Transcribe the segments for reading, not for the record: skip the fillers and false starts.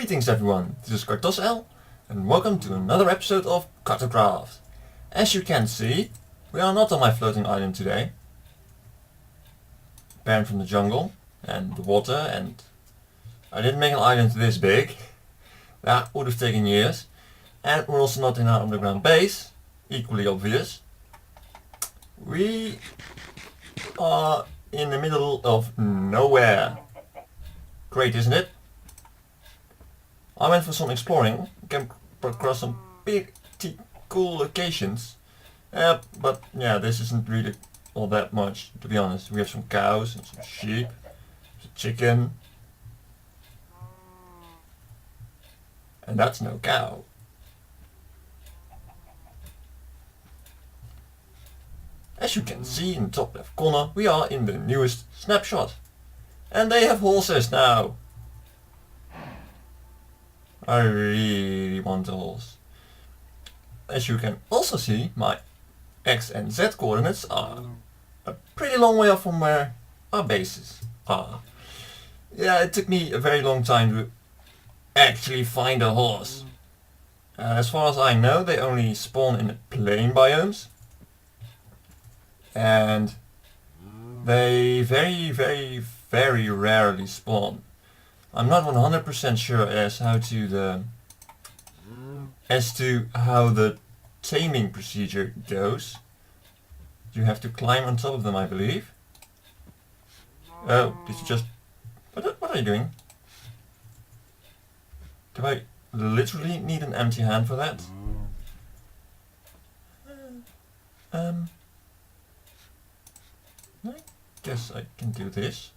Greetings everyone, this is Kartosael and welcome to another episode of KartoCraft. As you can see, we are not on my floating island today. Banned from the jungle and the water, and I didn't make an island this big. That would have taken years. And we're also not in our underground base, equally obvious. We are in the middle of nowhere. Great, isn't it? I went for some exploring, came across some pretty cool locations. But yeah, this isn't really all that much, to be honest. We have some cows and some sheep, some chicken. And that's no cow. As you can see in the top left corner, we are in the newest snapshot. And they have horses now. I really want a horse. As you can also see, my X and Z coordinates are a pretty long way off from where our bases are. Yeah, it took me a very long time to actually find a horse. As far as I know, they only spawn in the plain biomes. And they very rarely spawn. I'm not 100% sure as to how the taming procedure goes. You have to climb on top of them, I believe. Oh, did you just... What are you doing? Do I literally need an empty hand for that? I guess I can do this.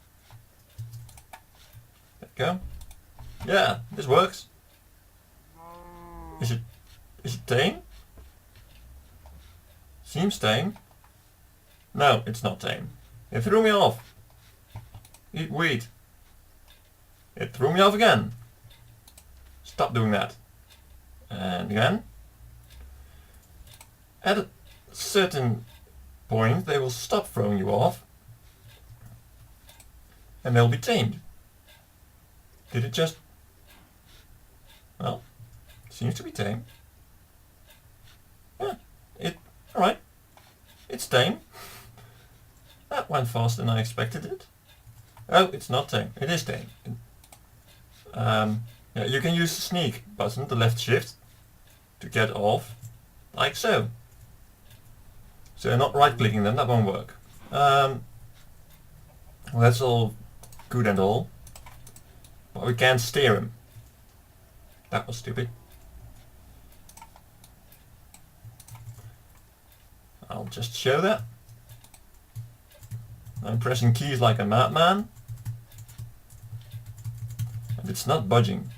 There we go. Yeah, this works. Is it tame? Seems tame. No, it's not tame. It threw me off. Eat wheat. It threw me off again. Stop doing that. And again. At a certain point they will stop throwing you off. And they'll be tamed. Did it just... Well, seems to be tame. Yeah, alright. It's tame. That went faster than I expected it. Oh, it's not tame. It is tame. Yeah, you can use the sneak button, the left shift, to get off, like so. So not right clicking them, that won't work. Well, that's all good and all. But we can't steer him. That was stupid. I'll just show that. I'm pressing keys like a madman. And it's not budging.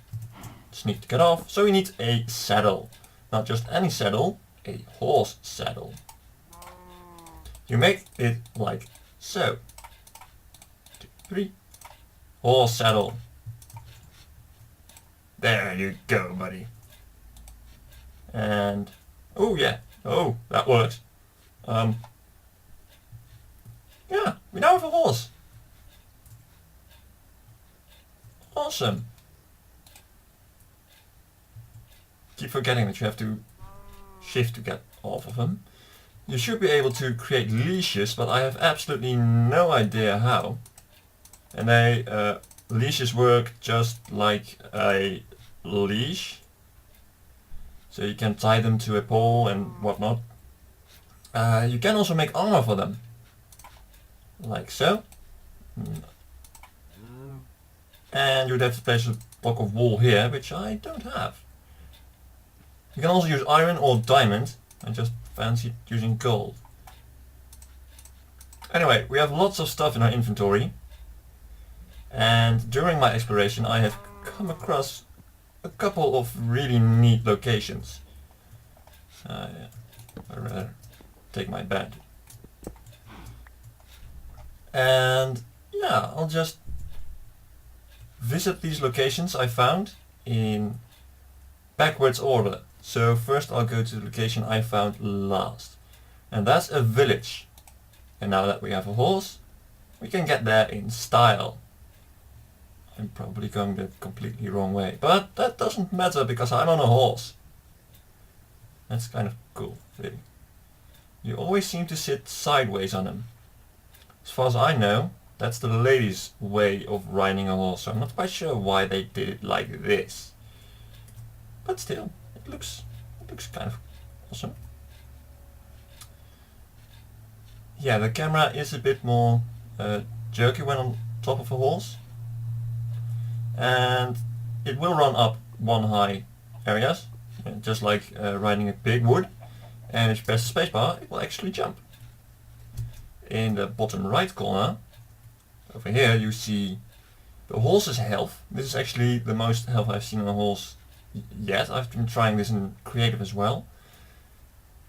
Just need to get off. So we need a saddle. Not just any saddle, a horse saddle. You make it like so. 2, 3. Horse saddle. There you go, buddy. And oh yeah, oh that works. Yeah, we now have a horse. Awesome. Keep forgetting that you have to shift to get off of him. You should be able to create leashes, but I have absolutely no idea how. And leashes work just like a leash. So you can tie them to a pole and whatnot. You can also make armor for them. Like so. And you'd have to place a block of wool here, which I don't have. You can also use iron or diamond. I just fancied using gold. Anyway, we have lots of stuff in our inventory. And during my exploration I have come across a couple of really neat locations. Yeah. I'd rather take my bed. And yeah, I'll just visit these locations I found in backwards order. So first I'll go to the location I found last. And that's a village. And now that we have a horse, we can get there in style. I'm probably going the completely wrong way, but that doesn't matter because I'm on a horse. That's kind of cool, really. You always seem to sit sideways on him. As far as I know, that's the ladies' way of riding a horse, so I'm not quite sure why they did it like this. But still, it looks kind of awesome. Yeah, the camera is a bit more jerky when on top of a horse. And it will run up one high areas, just like riding a pig would. And if you press the spacebar, it will actually jump. In the bottom right corner, over here, you see the horse's health. This is actually the most health I've seen on a horse yet. I've been trying this in creative as well,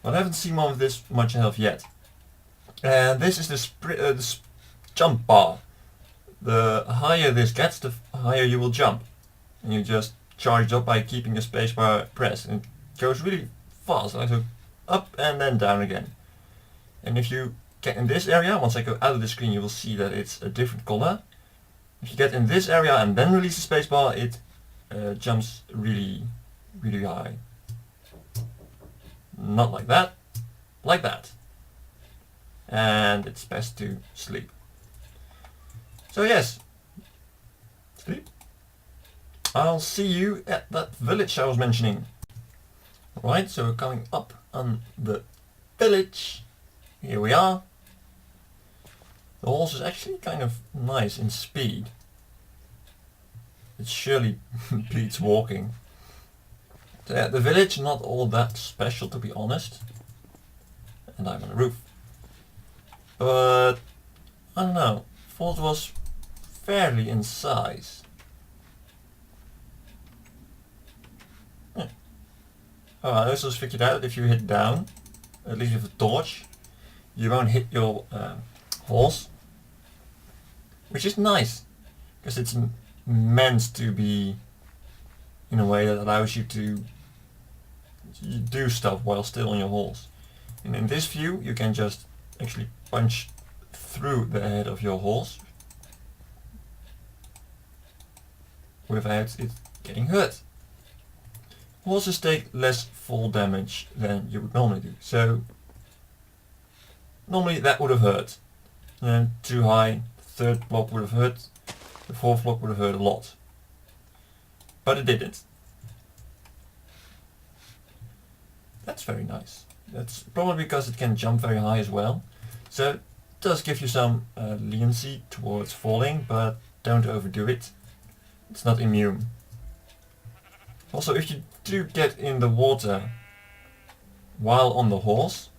but I haven't seen one with this much health yet. And this is the jump bar. The higher this gets, the higher you will jump. And you just charge it up by keeping the spacebar pressed. And it goes really fast, like so up and then down again. And if you get in this area, once I go out of the screen, you will see that it's a different color. If you get in this area and then release the spacebar, it jumps really, really high. Not like that, like that. And it's best to sleep. So yes, sleep. I'll see you at that village I was mentioning. Right, so we're coming up on the village. Here we are. The horse is actually kind of nice in speed. It surely beats walking. So yeah, the village, not all that special to be honest. And I'm on the roof. But I don't know, thought it was fairly in size. Yeah. Oh, I also figured out if you hit down, at least with a torch, you won't hit your horse, which is nice because it's meant to be in a way that allows you to do stuff while still on your horse. And in this view you can just actually punch through the head of your horse without it getting hurt. Horses take less fall damage than you would normally do, so normally that would have hurt. Too high, third block would have hurt, the fourth block would have hurt a lot. But it didn't. That's very nice. That's probably because it can jump very high as well. So it does give you some leniency towards falling, but don't overdo it. It's not immune. Also, if you do get in the water while on the horse,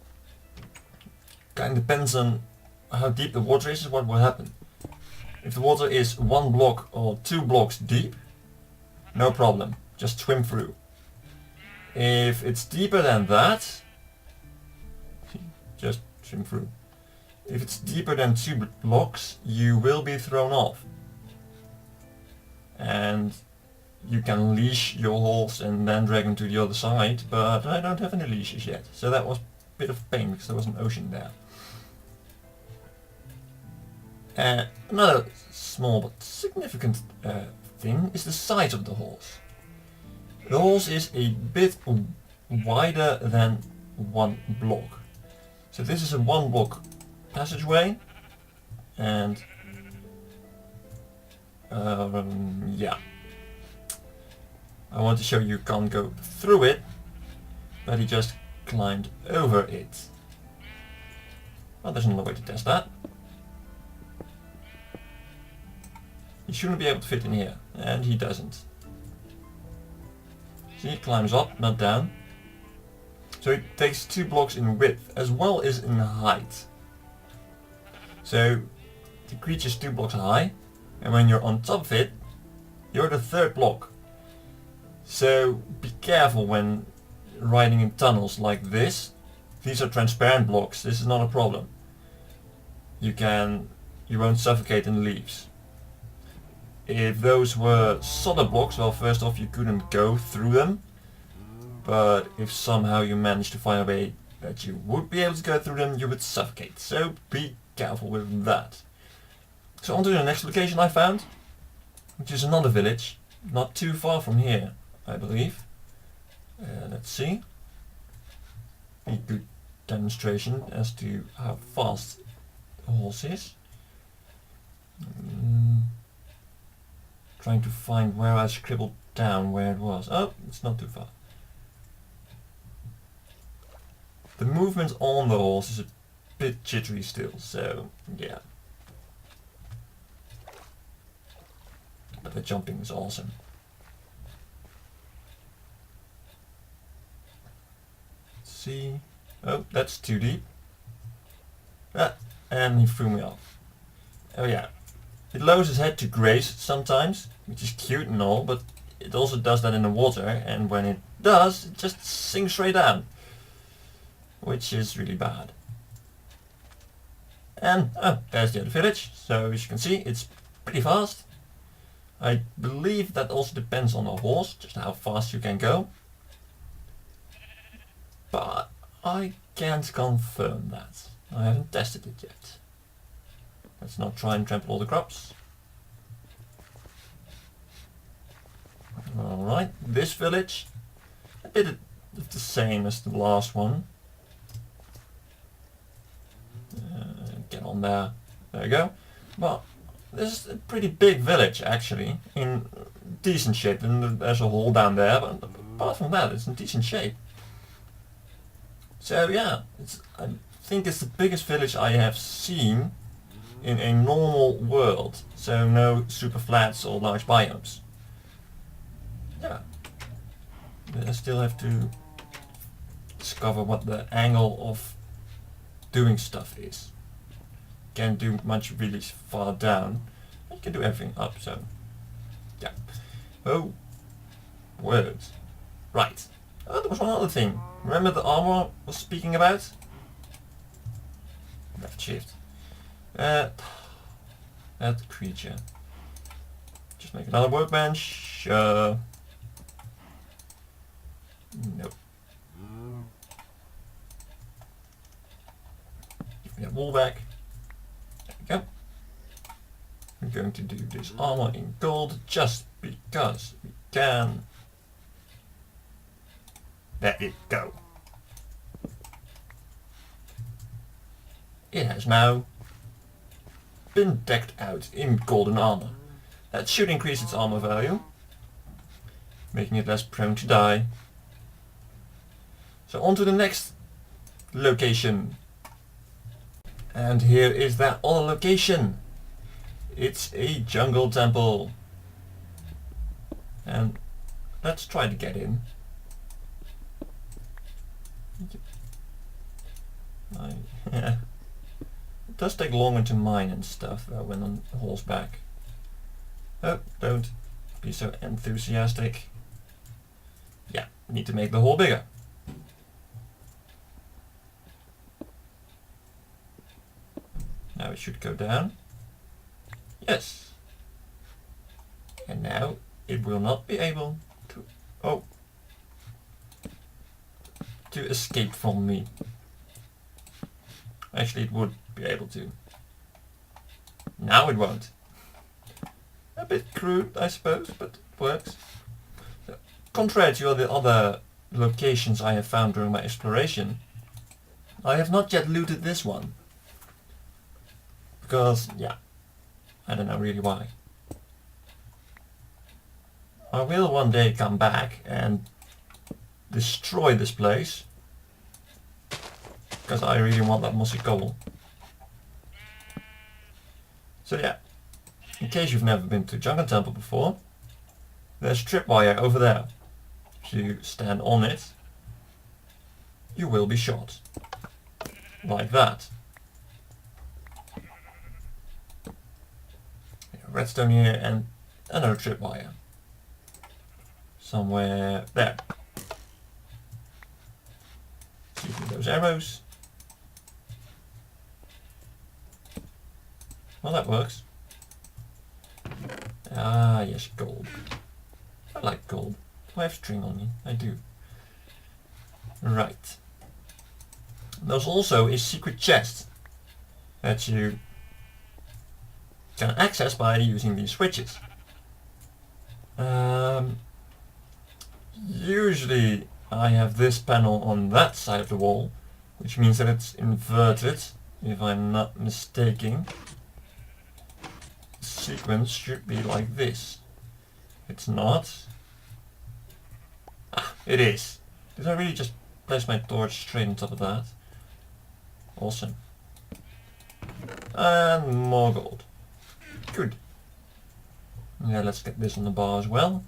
kind of depends on how deep the water is what will happen. If the water is 1 block or 2 blocks deep, no problem, just swim through. If it's deeper than that, just swim through. If it's deeper than 2 blocks, you will be thrown off. And you can leash your horse and then drag him to the other side, but I don't have any leashes yet, so that was a bit of pain because there was an ocean there. Another small but significant thing is the size of the horse. The horse is a bit wider than 1 block. So this is a 1 block passageway, and yeah. I want to show you can't go through it, but he just climbed over it. Well, there's another way to test that. He shouldn't be able to fit in here, and he doesn't. See, he climbs up, not down. So it takes 2 blocks in width as well as in height. So the creature's 2 blocks high, and when you're on top of it, you're the 3rd block. So be careful when riding in tunnels like this. These are transparent blocks, this is not a problem. You won't suffocate in the leaves. If those were solid blocks, well, first off you couldn't go through them, but if somehow you managed to find a way that you would be able to go through them, you would suffocate, so be careful with that. So on to the next location I found. which is another village, not too far from here, I believe. Let's see. A good demonstration as to how fast the horse is. Trying to find where I scribbled down where it was. Oh, it's not too far. The movement on the horse is a bit jittery still, so yeah. But the jumping is awesome. Let's see. Oh, that's too deep. Ah, and he threw me off. Oh yeah. It lowers his head to graze sometimes, which is cute and all, but it also does that in the water, and when it does, it just sinks straight down. Which is really bad. And, oh, there's the other village. So as you can see, it's pretty fast. I believe that also depends on the horse, just how fast you can go. But I can't confirm that. I haven't tested it yet. Let's not try and trample all the crops. Alright, this village, a bit of the same as the last one. Get on there. There you go. Well, this is a pretty big village actually, in decent shape. And there's a hole down there, but apart from that, it's in decent shape. So yeah, I think it's the biggest village I have seen in a normal world. So no super flats or large biomes. Yeah. But I still have to discover what the angle of doing stuff is. Can't do much really far down. You can do everything up, so yeah. Oh, words. Right. Oh, there was one other thing. Remember the armor I was speaking about? Left shift. That creature. Just make another workbench. Nope. Give me that wool back. There we go. I'm going to do this armor in gold just because we can. There it go. It has now been decked out in golden armor. That should increase its armor value, making it less prone to die. So on to the next location. And here is that other location. It's a jungle temple. And let's try to get in. Yeah. It does take longer to mine and stuff when on horseback. Oh, don't be so enthusiastic. Yeah, need to make the hole bigger. Now it should go down. Yes. And now it will not be able to, to escape from me. Actually, it would be able to. Now it won't. A bit crude, I suppose, but it works. So, contrary to the other locations I have found during my exploration, I have not yet looted this one. Because, yeah, I don't know really why. I will one day come back and destroy this place. Because I really want that mossy cobble. So yeah, in case you've never been to Jungle Temple before, there's tripwire over there. If you stand on it, you will be shot. Like that. Redstone here and another tripwire. Somewhere there. Using those arrows. Well, that works. Ah, yes, gold. I like gold. Do I have string on me? I do. Right. There's also a secret chest that you can access by using these switches. Usually I have this panel on that side of the wall, which means that it's inverted, if I'm not mistaken. The sequence should be like this. It's not. Ah, it is. Did I really just place my torch straight on top of that? Awesome. And more gold. Good. Yeah, let's get this on the bar as well.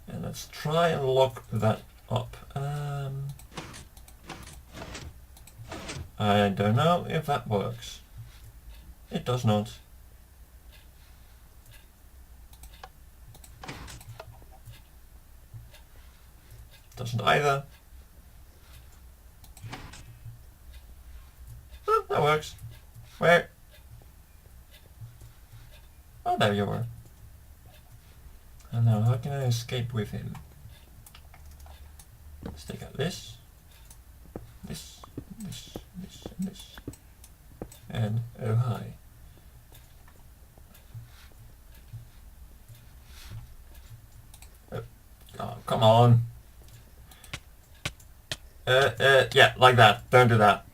And let's try and lock that up. I don't know if that works. It does not. Doesn't either. Oh, that works. Where? Oh, there you were. And now how can I escape with him? Let's take out this, this, this, this, and this. And oh hi. Oh, come on. Yeah, like that. Don't do that.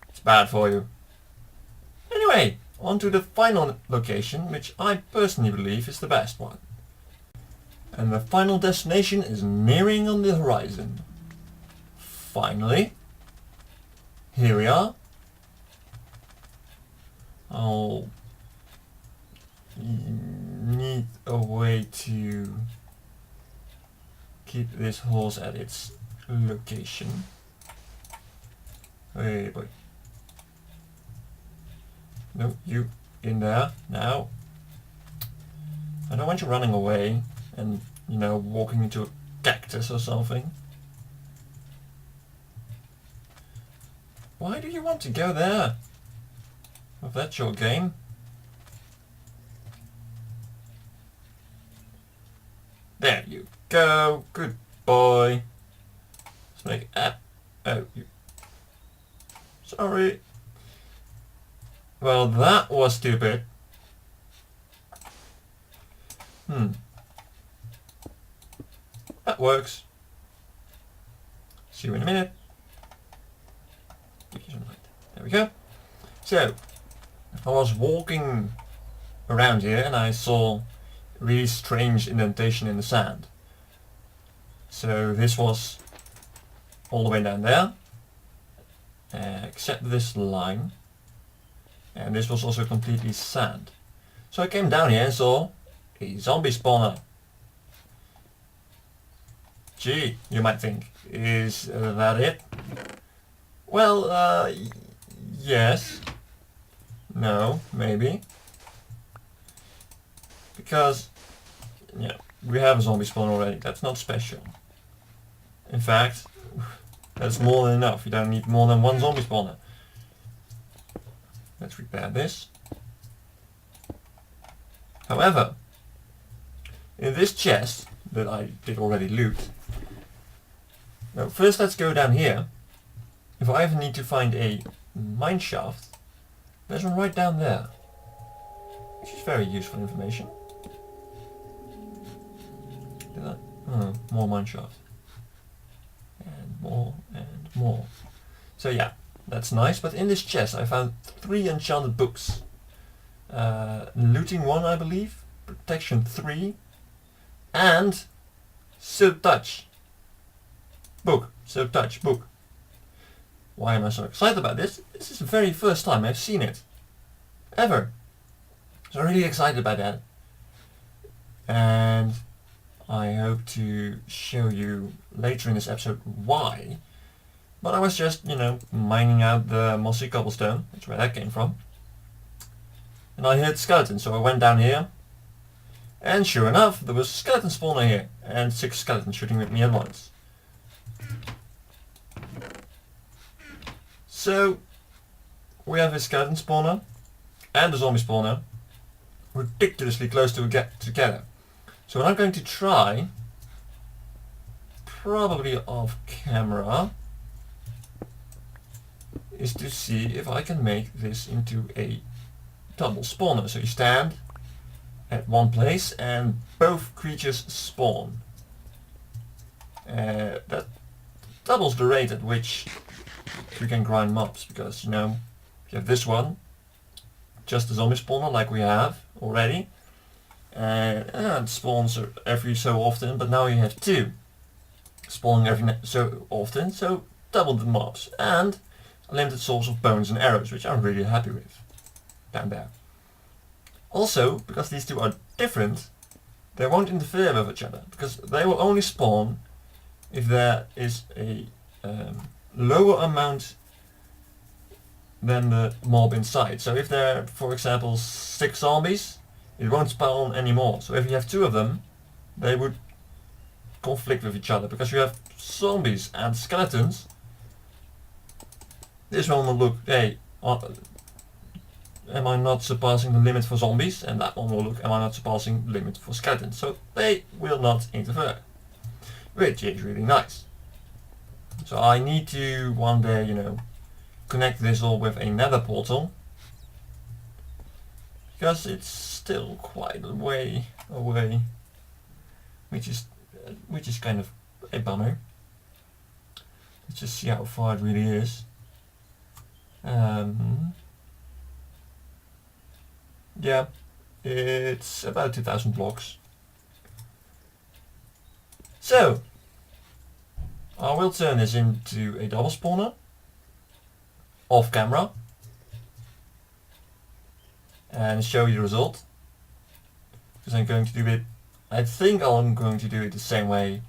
It's bad for you. Anyway, on to the final location, which I personally believe is the best one. And the final destination is nearing on the horizon. Finally. Here we are. I'll need a way to keep this horse at its location. Hey boy. No, you in there now. I don't want you running away and, you know, walking into a cactus or something. Why do you want to go there? If that's your game. There you go. Good boy. Let's make oh, you. Sorry. Well, that was stupid. That works. See you in a minute. Give you some light. There we go. So, I was walking around here and I saw a really strange indentation in the sand. So this was all the way down there, except this line. And this was also completely sand. So I came down here and saw a zombie spawner. Gee, you might think, is that it? Well, yes. No, maybe. Because, yeah, we have a zombie spawner already. That's not special. In fact, that's more than enough. You don't need more than one zombie spawner. Let's repair this. However, in this chest that I did already loot, now first let's go down here. If I ever need to find a mineshaft, there's one right down there, which is very useful information. Did that? Oh, more mineshaft. And more and more. So yeah, that's nice, but in this chest I found 3 enchanted books. Looting 1, I believe, protection 3, and silk touch book. Silk touch book. Why am I so excited about this? This is the very first time I've seen it. Ever. So I'm really excited about that. And I hope to show you later in this episode why. But I was just, you know, mining out the mossy cobblestone. That's where that came from. And I heard skeletons, so I went down here. And sure enough, there was a skeleton spawner here. And 6 skeletons shooting at me at once. So, we have a skeleton spawner and a zombie spawner ridiculously close to get together. So what I'm going to try, probably off camera, is to see if I can make this into a double spawner. So you stand at one place and both creatures spawn. That doubles the rate at which you can grind mobs, because you know, if you have this one, just a zombie spawner like we have already, and it spawns every so often, but now you have two spawning every so often, so double the mobs, and a limited source of bones and arrows, which I'm really happy with down there. Also, because these two are different, they won't interfere with each other, because they will only spawn if there is a lower amount than the mob inside. So if there are, for example, 6 zombies, it won't spawn anymore. So if you have 2 of them, they would conflict with each other, because you have zombies and skeletons. This one will look, hey, am I not surpassing the limit for zombies? And that one will look, am I not surpassing the limit for skeletons? So they will not interfere, which is really nice. So I need to one day, you know, connect this all with a nether portal, because it's still quite a way away, which is kind of a bummer. Let's just see how far it really is. Yeah, it's about 2000 blocks. So I will turn this into a double spawner off camera and show you the result, because I'm going to do it, I think I'm going to do it the same way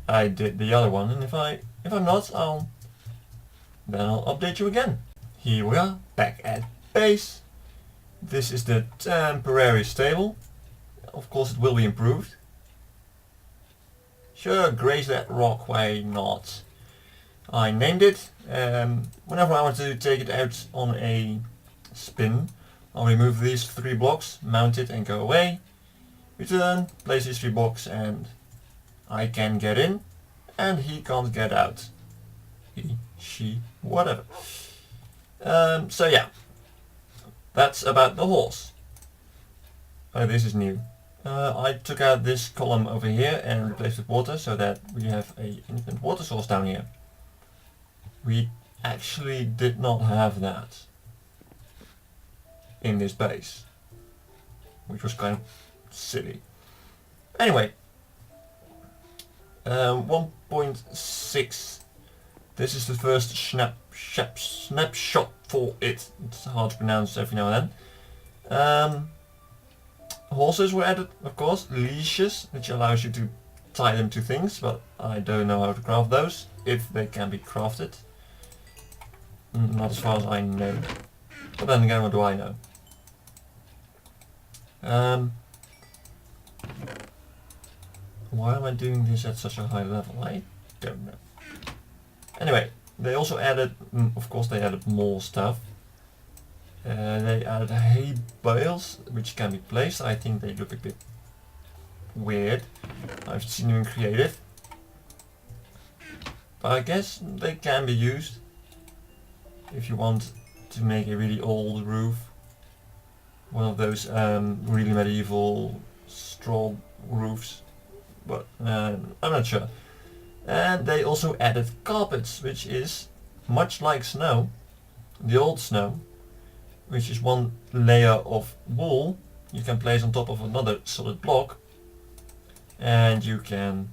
I did the other one, and if I'm not, then I'll update you again. Here we are, back at base. This is the temporary stable. Of course it will be improved. Sure, graze that rock, why not? I named it. Whenever I want to take it out on a spin, I'll remove these 3 blocks, mount it and go away. Return, place these 3 blocks, and I can get in, and he can't get out. He, she, whatever. So yeah, that's about the horse. Oh, this is new. I took out this column over here and replaced it with water, so that we have a infinite water source down here. We actually did not have that in this base, which was kind of silly. Anyway, 1.6. This is the first snapshot for it. It's hard to pronounce every now and then. Horses were added, of course, leashes, which allows you to tie them to things, but I don't know how to craft those, if they can be crafted. Not as far as I know. But then again, what do I know? Why am I doing this at such a high level? I don't know. Anyway, they also added, of course they added more stuff. They added hay bales, which can be placed. I think they look a bit weird. I've seen them creative. But I guess they can be used if you want to make a really old roof. One of those really medieval straw roofs. But I'm not sure. And they also added carpets, which is much like snow, the old snow, which is one layer of wool you can place on top of another solid block, and you can,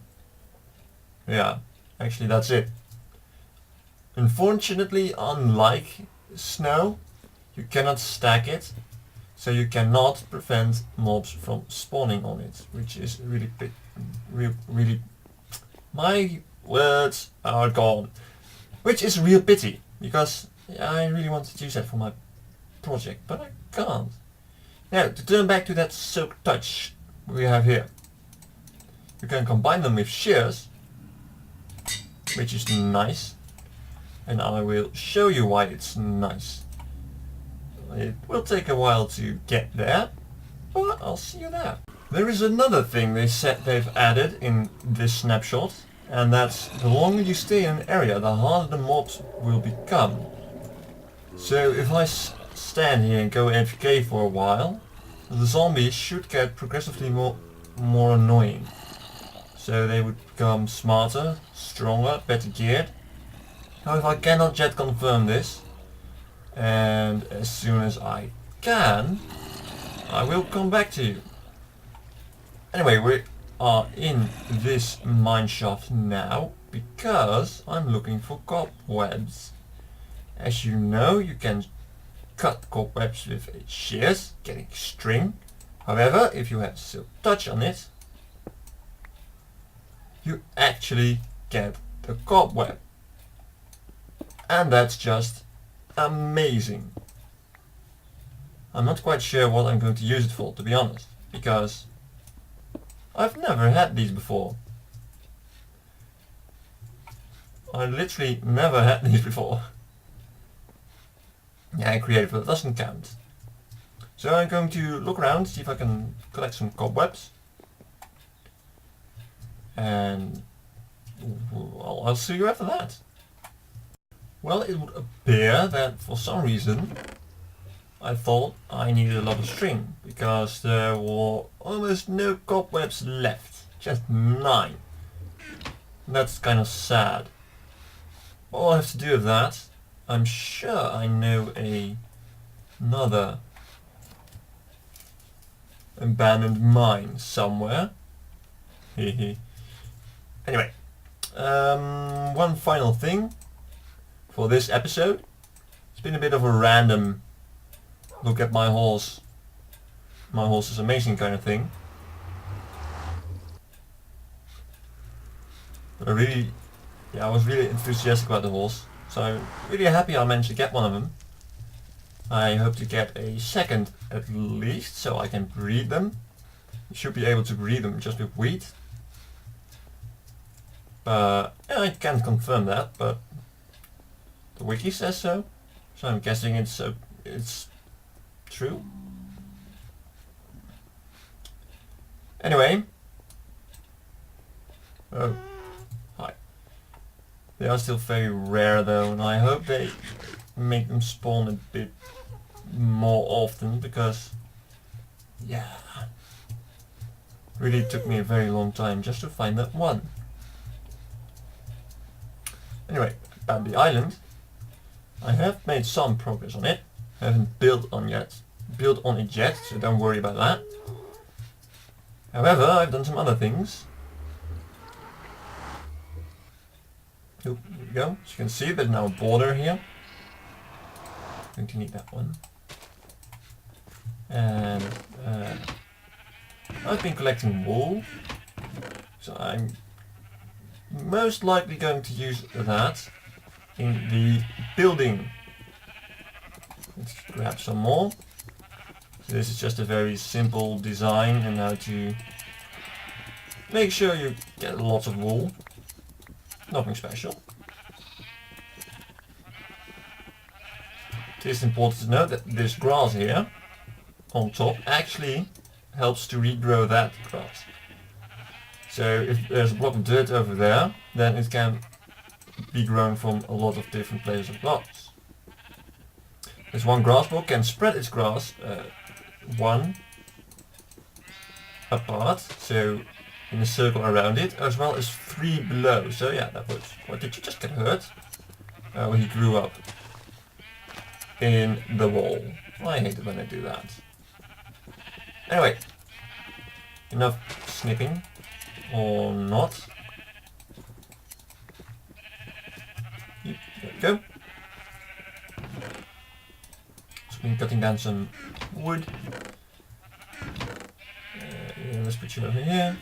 yeah, actually that's it. Unfortunately, unlike snow, you cannot stack it, so you cannot prevent mobs from spawning on it, which is really my words are gone, which is a real pity, because I really wanted to use that for my project, but I can't. Now, to turn back to that silk touch we have here, you can combine them with shears, which is nice, and I will show you why it's nice. It will take a while to get there, but I'll see you there. There is another thing they said they've added in this snapshot, and that's the longer you stay in an area, the harder the mobs will become. So if I stand here and go AFK for a while, the zombies should get progressively more annoying. So they would become smarter, stronger, better geared. However, I cannot yet confirm this, and as soon as I can, I will come back to you. Anyway, we are in this mineshaft now because I'm looking for cobwebs. As you know, you can cut cobwebs with a shears, getting string. However, if you have silk touch on it, you actually get the cobweb. And that's just amazing. I'm not quite sure what I'm going to use it for, to be honest, because I've never had these before. I literally never had these before. Yeah, I created, but it doesn't count. So I'm going to look around, see if I can collect some cobwebs. And well, I'll see you after that. Well, it would appear that for some reason I thought I needed a lot of string, because there were almost no cobwebs left, just 9. That's kind of sad. What I'll have to do with that, I'm sure I know another abandoned mine somewhere. Hehe. Anyway, one final thing for this episode. It's been a bit of a random look at my horse. My horse is amazing kind of thing. But I was really enthusiastic about the horse. So I'm really happy I managed to get one of them. I hope to get a second at least, so I can breed them. You should be able to breed them just with wheat. Yeah, I can't confirm that, but the wiki says so. So I'm guessing it's true. Anyway. Oh, hi. They are still very rare though, and I hope they make them spawn a bit more often, because yeah, really took me a very long time just to find that one. Anyway, about the island, I have made some progress on it. I haven't built on it yet, so don't worry about that. However, I've done some other things. Oh, here we go. As you can see, there's now a border here. I'm going to need that one. And I've been collecting wool, so I'm most likely going to use that in the building. Let's grab some more. So this is just a very simple design and how to make sure you get lots of wool. Nothing special. It is important to note that this grass here on top actually helps to regrow that grass. So if there's a block of dirt over there, then it can be grown from a lot of different places of blocks. This one grass block can spread its grass one apart, so in a circle around it, as well as 3 below. So yeah, that was... What, did you just get hurt? Oh, he grew up in the wall. I hate it when I do that. Anyway, enough snipping. Or not. Yep, there we go. So we've been cutting down some wood. Yeah, let's put you over here.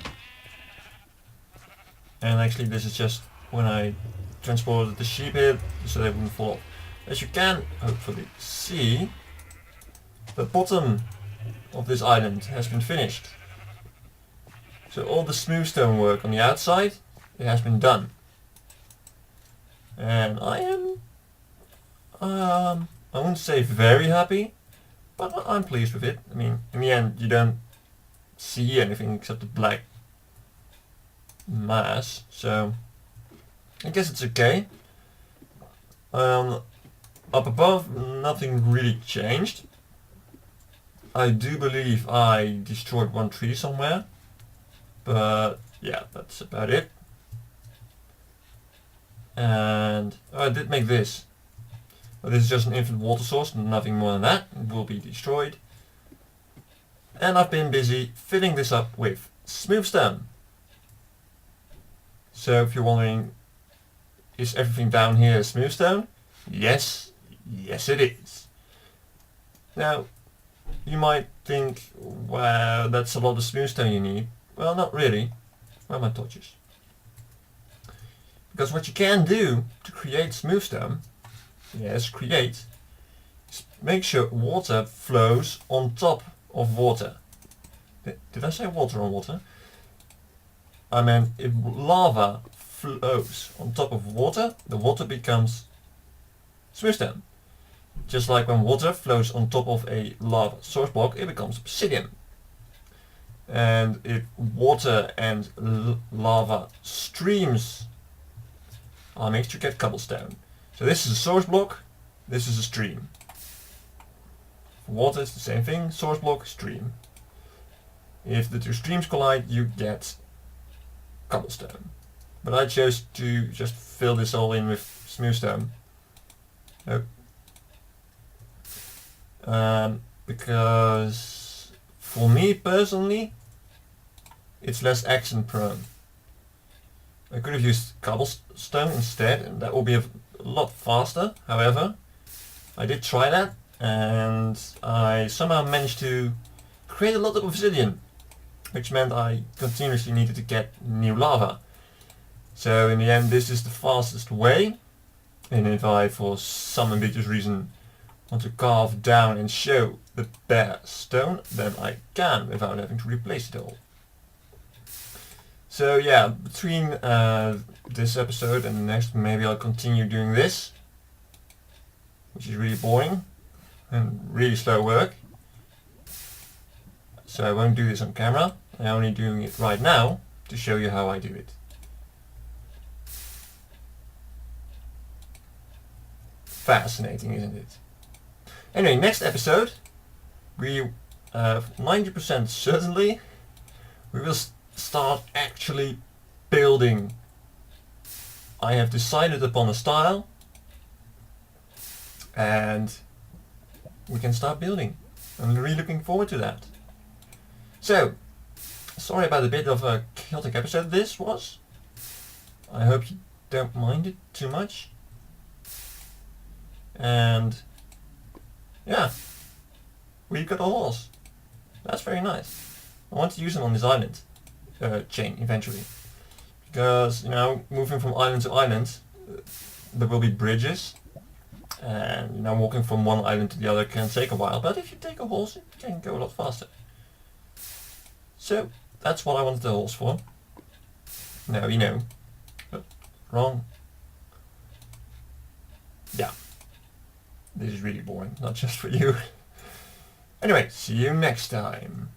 And actually this is just when I transported the sheep here, so they wouldn't fall off. As you can hopefully see, the bottom of this island has been finished. So all the smooth stone work on the outside, it has been done. And I am, I wouldn't say very happy, but I'm pleased with it. I mean, in the end you don't see anything except the black mass, so I guess it's okay. up above, nothing really changed. I do believe I destroyed one tree somewhere, but yeah, that's about it. And I did make this, but this is just an infinite water source, nothing more than that. It will be destroyed. And I've been busy filling this up with smooth stone. So if you're wondering, is everything down here smooth stone? Yes, yes it is. Now, you might think, well, that's a lot of smooth stone you need. Well, not really. Where are my torches? Because what you can do to create smooth stone, yes, create, is make sure water flows on top of water. Did I say water on water? I meant if lava flows on top of water, the water becomes smooth stone. Just like when water flows on top of a lava source block, it becomes obsidian. And if water and lava streams are mixed, you get cobblestone. So this is a source block, this is a stream. For water it's the same thing, source block, stream. If the two streams collide, you get cobblestone. But I chose to just fill this all in with smooth stone. Because for me personally, it's less accident prone. I could have used cobblestone instead, and that would be a lot faster. However, I did try that, and I somehow managed to create a lot of obsidian, which meant I continuously needed to get new lava. So in the end, this is the fastest way, and if I for some ambiguous reason want to carve down and show the bare stone, then I can without having to replace it all. So yeah, between this episode and the next, maybe I'll continue doing this, which is really boring and really slow work. So I won't do this on camera, I'm only doing it right now to show you how I do it. Fascinating, isn't it? Anyway, next episode, we 90% certainly, we will start actually building. I have decided upon a style, and we can start building. I'm really looking forward to that. So, sorry about a bit of a chaotic episode this was. I hope you don't mind it too much. And yeah, we've got a horse. That's very nice. I want to use him on this island chain eventually, because you know, moving from island to island, there will be bridges, and you know, walking from one island to the other can take a while. But if you take a horse, it can go a lot faster. So that's what I wanted the horse for. Now you know. But wrong. Yeah. This is really boring, not just for you. Anyway, see you next time.